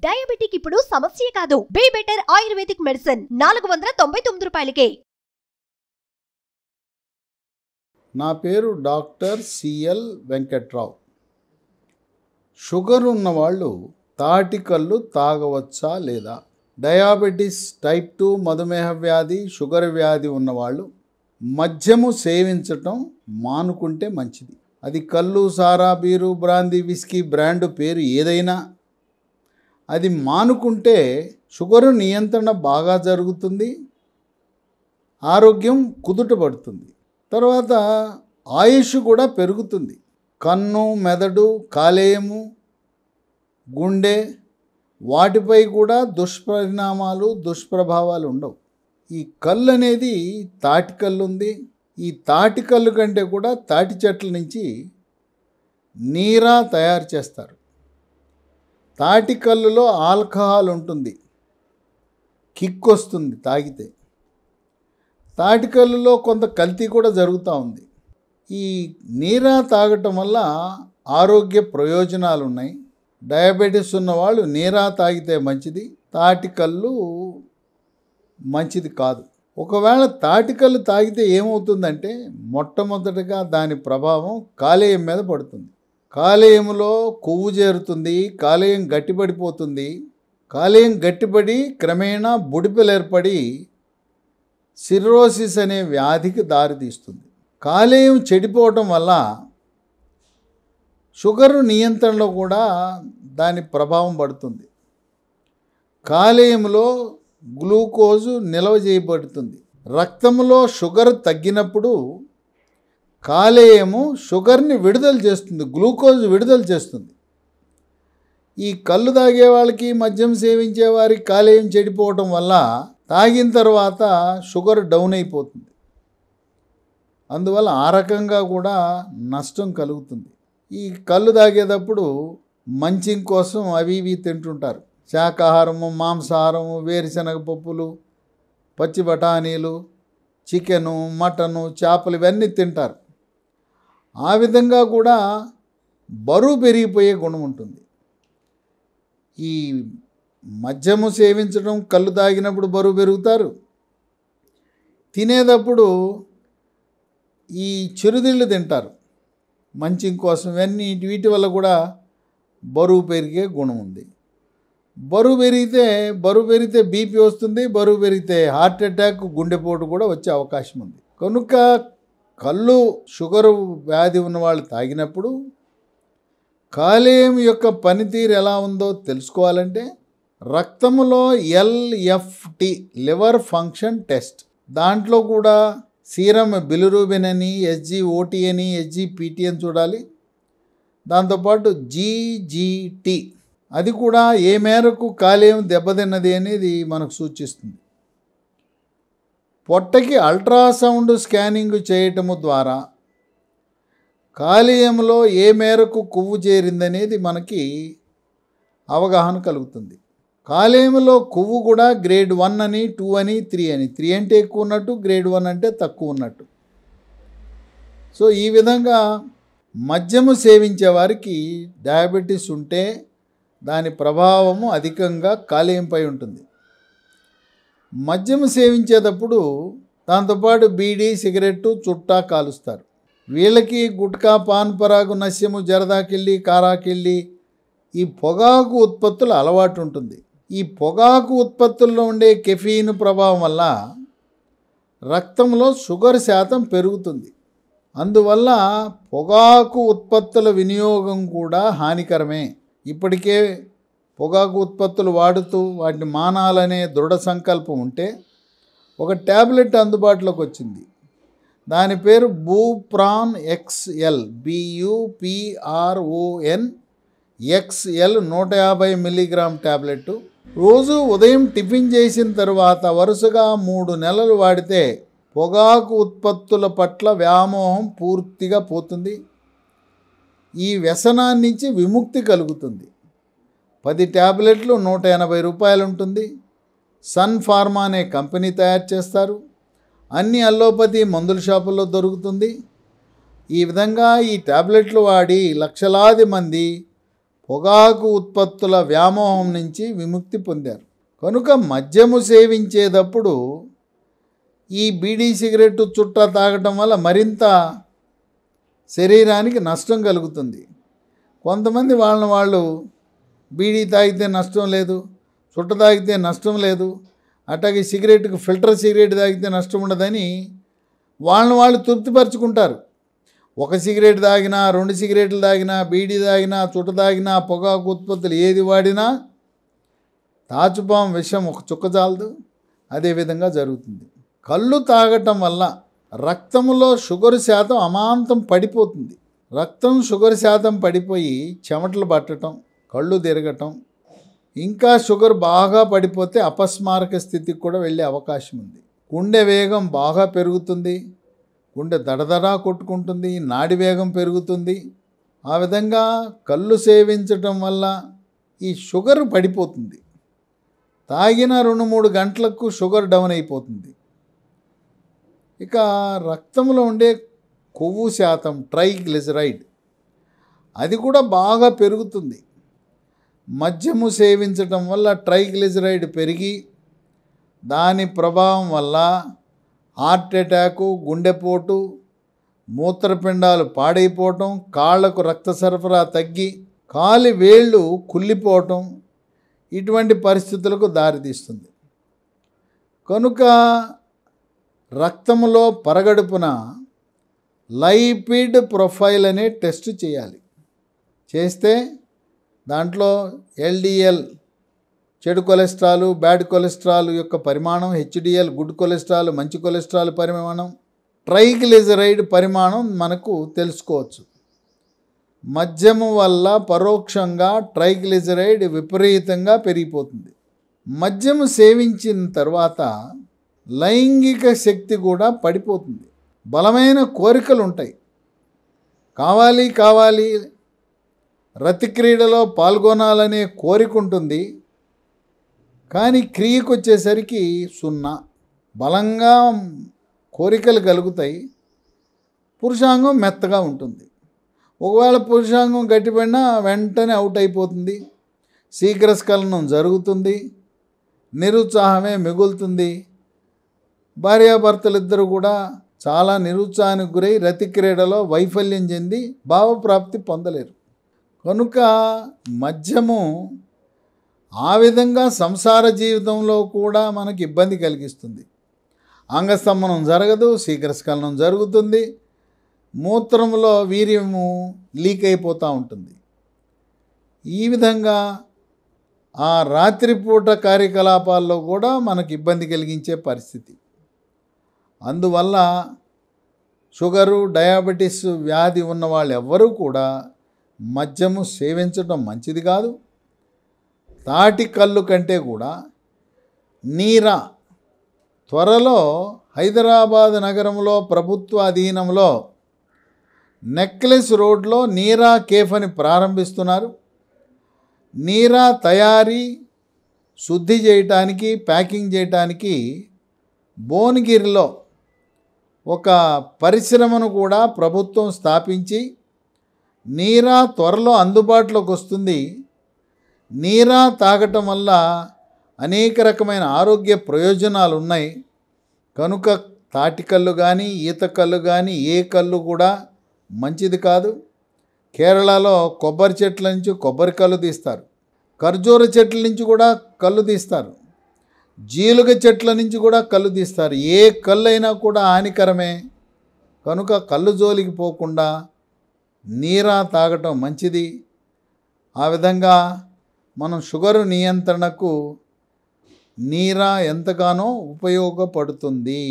Diabetic ఇప్పుడు సమస్య కాదు. బీ బెటర్ ఆయుర్వేదిక్ మెడిసిన్ 499 రూపాయలకే. నా పేరు డాక్టర్ సిఎల్ వెంకట్రావు. షుగర్ ఉన్నవాళ్ళు తాటికల్లు తాగవచ్చా లేదా? డయాబెటిస్, టైప్ 2 మధుమేహ వ్యాధి, షుగర్ వ్యాధి ఉన్నవాళ్ళు మద్యము సేవించటం మానుకుంటే మంచిది. అది కళ్ళు, సారా, బీరు, బ్రాందీ, విస్కీ బ్రాండ్ పేరు ఏదైనా అది మానుకుంటే షుగరు నియంత్రణ బాగా జరుగుతుంది, ఆరోగ్యం కుదుటపడుతుంది. తర్వాత ఆయుష్ కూడా పెరుగుతుంది. కన్ను, మెదడు, కాలేయము, గుండె వాటిపై కూడా దుష్పరిణామాలు, దుష్ప్రభావాలు ఉండవు. ఈ కళ్ళు అనేది తాటికల్లు ఉంది. ఈ తాటికల్లు కంటే కూడా తాటి చెట్ల నుంచి నీరా తయారు చేస్తారు. తాటికల్లులో ఆల్కహాల్ ఉంటుంది, కిక్ వస్తుంది తాగితే. తాటికల్లులో కొంత కల్తీ కూడా జరుగుతూ ఉంది. ఈ నీరా తాగటం వల్ల ఆరోగ్య ప్రయోజనాలు ఉన్నాయి. డయాబెటీస్ ఉన్నవాళ్ళు నీరా తాగితే మంచిది, తాటికల్లు మంచిది కాదు. ఒకవేళ తాటికల్లు తాగితే ఏమవుతుందంటే మొట్టమొదటిగా దాని ప్రభావం కాలేయం మీద పడుతుంది. కాలేయంలో కొవ్వు చేరుతుంది, కాలేయం గట్టిపడిపోతుంది. కాలేయం గట్టిపడి క్రమేణా బుడిపెలు ఏర్పడి సిర్రోసిస్ అనే వ్యాధికి దారితీస్తుంది. కాలేయం చెడిపోవటం వల్ల షుగర్ నియంత్రణలో కూడా దాని ప్రభావం పడుతుంది. కాలేయంలో గ్లూకోజు నిల్వ చేయబడుతుంది. రక్తంలో షుగర్ తగ్గినప్పుడు కాలేయము షుగర్ని విడుదల చేస్తుంది, గ్లూకోజ్ విడుదల చేస్తుంది. ఈ కళ్ళు తాగే వాళ్ళకి, మద్యం సేవించే వారికి కాలేయం చెడిపోవటం వల్ల తాగిన తర్వాత షుగర్ డౌన్ అయిపోతుంది. అందువల్ల ఆ రకంగా కూడా నష్టం కలుగుతుంది. ఈ కళ్ళు తాగేటప్పుడు మంచిం కోసం అవి ఇవి తింటుంటారు. శాకాహారము, మాంసాహారము, వేరుశనగ పప్పులు, పచ్చి బఠానీలు, చికెను, మటను, చేపలు ఇవన్నీ తింటారు. ఆ విధంగా కూడా బరువు పెరిగిపోయే గుణం ఉంటుంది. ఈ మద్యము సేవించడం, కళ్ళు తాగినప్పుడు బరువు పెరుగుతారు. తినేటప్పుడు ఈ చిరుతిళ్ళు తింటారు మంచిం కోసం. ఇవన్నీ వీటి వల్ల కూడా బరువు పెరిగే గుణం ఉంది. బరువు పెరిగితే బీపీ వస్తుంది, బరువు పెరిగితే హార్ట్ అటాక్, గుండెపోటు కూడా వచ్చే అవకాశం ఉంది. కనుక కళ్ళు షుగర్ వ్యాధి ఉన్నవాళ్ళు తాగినప్పుడు కాలేయం యొక్క పనితీరు ఎలా ఉందో తెలుసుకోవాలంటే రక్తంలో LFT లివర్ ఫంక్షన్ టెస్ట్, దాంట్లో కూడా సీరం బిలిరూబిన్ అని, SGOT అని, SGPT అని చూడాలి. దాంతోపాటు GGT అది కూడా ఏ మేరకు కాలేయం దెబ్బతిన్నది అనేది మనకు సూచిస్తుంది. పొట్టకి అల్ట్రాసౌండ్ స్కానింగ్ చేయటము ద్వారా కాలేయంలో ఏ మేరకు కొవ్వు చేరిందనేది మనకి అవగాహన కలుగుతుంది. కాలేయంలో కొవ్వు కూడా గ్రేడ్ 1 అని, 2 అని, 3 అని. 3 అంటే ఎక్కువ ఉన్నట్టు, గ్రేడ్ 1 అంటే తక్కువ ఉన్నట్టు. సో ఈ విధంగా మద్యము సేవించే వారికి డయాబెటీస్ ఉంటే దాని ప్రభావము అధికంగా కాలేయంపై ఉంటుంది. మద్యము సేవించేటప్పుడు దాంతోపాటు బీడీ, సిగరెట్టు, చుట్టా కాలుస్తారు. వీళ్ళకి గుట్కా, పాన్ పరాగు, నస్యము, జరదాకిళ్ళి, కారాకిళ్ళి ఈ పొగాకు ఉత్పత్తుల అలవాటు ఉంటుంది. ఈ పొగాకు ఉత్పత్తుల్లో ఉండే కెఫీన్ ప్రభావం వల్ల రక్తంలో షుగర్ శాతం పెరుగుతుంది. అందువల్ల పొగాకు ఉత్పత్తుల వినియోగం కూడా హానికరమే. ఇప్పటికే పొగాకు ఉత్పత్తులు వాడుతూ వాటిని మానాలనే దృఢ సంకల్పం ఉంటే ఒక ట్యాబ్లెట్ అందుబాటులోకి వచ్చింది. దాని పేరు బూప్రాన్ XL, BUPRON XL 150 milligram tablet. రోజు ఉదయం టిఫిన్ చేసిన తర్వాత వరుసగా 3 నెలలు వాడితే పొగాకు ఉత్పత్తుల పట్ల వ్యామోహం పూర్తిగా పోతుంది. ఈ వ్యసనాన్ని నుంచి విముక్తి కలుగుతుంది. 10 ట్యాబ్లెట్లు 180 రూపాయలు ఉంటుంది. సన్ ఫార్మా అనే కంపెనీ తయారు చేస్తారు. అన్ని అల్లోపతి మందుల షాపుల్లో దొరుకుతుంది. ఈ విధంగా ఈ ట్యాబ్లెట్లు వాడి లక్షలాది మంది పొగాకు ఉత్పత్తుల వ్యామోహం నుంచి విముక్తి పొందారు. కనుక మద్యము సేవించేటప్పుడు ఈ బీడీ సిగరెట్ చుట్ట తాగటం వల్ల మరింత శరీరానికి నష్టం కలుగుతుంది. కొంతమంది వాళ్ళు బీడీ తాగితే నష్టం లేదు, చుట్ట తాగితే నష్టం లేదు, అట్లాగే సిగరెట్కి ఫిల్టర్ సిగరెట్ తాగితే నష్టం ఉండదని వాళ్ళు తృప్తిపరుచుకుంటారు. ఒక సిగరెట్ తాగినా, 2 సిగరెట్లు తాగినా, బీడీ తాగినా, చుట్ట తాగినా, పొగాకు ఉత్పత్తులు ఏది వాడినా తాచుపాము విషం ఒక చుక్క చాలదు. అదేవిధంగా జరుగుతుంది. కళ్ళు తాగటం వల్ల రక్తంలో షుగర్ శాతం అమాంతం పడిపోతుంది. రక్తం షుగర్ శాతం పడిపోయి చెమటలు పట్టడం, కళ్ళు తిరగటం, ఇంకా షుగర్ బాగా పడిపోతే అపస్మారక స్థితికి కూడా వెళ్ళే అవకాశం ఉంది. గుండె వేగం బాగా పెరుగుతుంది, గుండె దడదడా కొట్టుకుంటుంది, నాడి వేగం పెరుగుతుంది. ఆ విధంగా కళ్ళు సేవించటం వల్ల ఈ షుగర్ పడిపోతుంది. తాగిన 2-3 గంటలకు షుగర్ డౌన్ అయిపోతుంది. ఇక రక్తంలో ఉండే కొవ్వు శాతం ట్రైగ్లిజరైడ్ అది కూడా బాగా పెరుగుతుంది. మద్యము సేవించటం వల్ల ట్రైగ్లిజరైడ్ పెరిగి దాని ప్రభావం వల్ల హార్ట్ అటాకు, గుండెపోటు, మూత్రపిండాలు పాడైపోవటం, కాళ్లకు రక్త సరఫరా తగ్గి కాలి వేళ్ళు కుళ్ళిపోవటం ఇటువంటి పరిస్థితులకు దారితీస్తుంది. కనుక రక్తంలో పరగడుపున లైపిడ్ ప్రొఫైల్ అనే టెస్ట్ చేయాలి. చేస్తే దాంట్లో ఎల్డిఎల్ చెడు కొలెస్ట్రాల్, బ్యాడ్ కొలెస్ట్రాల్ యొక్క పరిమాణం, హెచ్డిఎల్ గుడ్ కొలెస్ట్రాల్ మంచి కొలెస్ట్రాల్ పరిమాణం, ట్రైగ్లిజరైడ్ పరిమాణం మనకు తెలుసుకోవచ్చు. మద్యము వల్ల పరోక్షంగా ట్రైగ్లిజరైడ్ విపరీతంగా పెరిగిపోతుంది. మద్యము సేవించిన తర్వాత లైంగిక శక్తి కూడా పడిపోతుంది. బలమైన కోరికలు ఉంటాయి, కావాలి రతి క్రీడలో పాల్గొనాలనే కోరిక ఉంటుంది. కానీ క్రియకు వచ్చేసరికి 0. బలంగా కోరికలు కలుగుతాయి, పురుషాంగం మెత్తగా ఉంటుంది. ఒకవేళ పురుషాంగం గట్టిపడినా వెంటనే అవుట్ అయిపోతుంది, శీఘ్రస్ఖలనం జరుగుతుంది, నిరుత్సాహమే మిగులుతుంది. భార్యాభర్తలిద్దరూ కూడా చాలా నిరుత్సాహానికి గురై రతి క్రీడలో వైఫల్యం చెంది భావప్రాప్తి పొందలేరు. కనుక మద్యము ఆ విధంగా సంసార జీవితంలో కూడా మనకి ఇబ్బంది కలిగిస్తుంది. అంగస్తంభనం జరగదు, శీఘ్రస్ఖలనం జరుగుతుంది, మూత్రంలో వీర్యము లీక్ అయిపోతూ ఉంటుంది. ఈ విధంగా ఆ రాత్రిపూట కార్యకలాపాల్లో కూడా మనకు ఇబ్బంది కలిగించే పరిస్థితి. అందువల్ల షుగరు, డయాబెటీస్ వ్యాధి ఉన్న వాళ్ళు ఎవ్వరూ కూడా మద్యము సేవించడం మంచిది కాదు. తాటి కళ్ళు కంటే కూడా నీరా త్వరలో హైదరాబాద్ నగరంలో ప్రభుత్వ అధీనంలో నెక్లెస్ రోడ్లో నీరా కేఫ్ అని ప్రారంభిస్తున్నారు. నీరా తయారీ, శుద్ధి చేయటానికి, ప్యాకింగ్ చేయటానికి భువనగిరిలో ఒక పరిశ్రమను కూడా ప్రభుత్వం స్థాపించి నీరా త్వరలో అందుబాటులోకి వస్తుంది. నీరా తాగటం వల్ల అనేక రకమైన ఆరోగ్య ప్రయోజనాలు ఉన్నాయి. కనుక తాటికల్లు కానీ, ఈత కళ్ళు కానీ ఏ కళ్ళు కూడా మంచిది కాదు. కేరళలో కొబ్బరి చెట్ల నుంచి కొబ్బరి కళ్ళు తీస్తారు, ఖర్జూర చెట్ల నుంచి కూడా కళ్ళు తీస్తారు, జీలుగ చెట్ల నుంచి కూడా కళ్ళు తీస్తారు. ఏ కళ్ళు అయినా కూడా హానికరమే. కనుక కళ్ళు జోలికి పోకుండా నీరా తాగటం మంచిది. ఆ విధంగా మనం షుగరు నియంత్రణకు నీరా ఎంతగానో ఉపయోగపడుతుంది.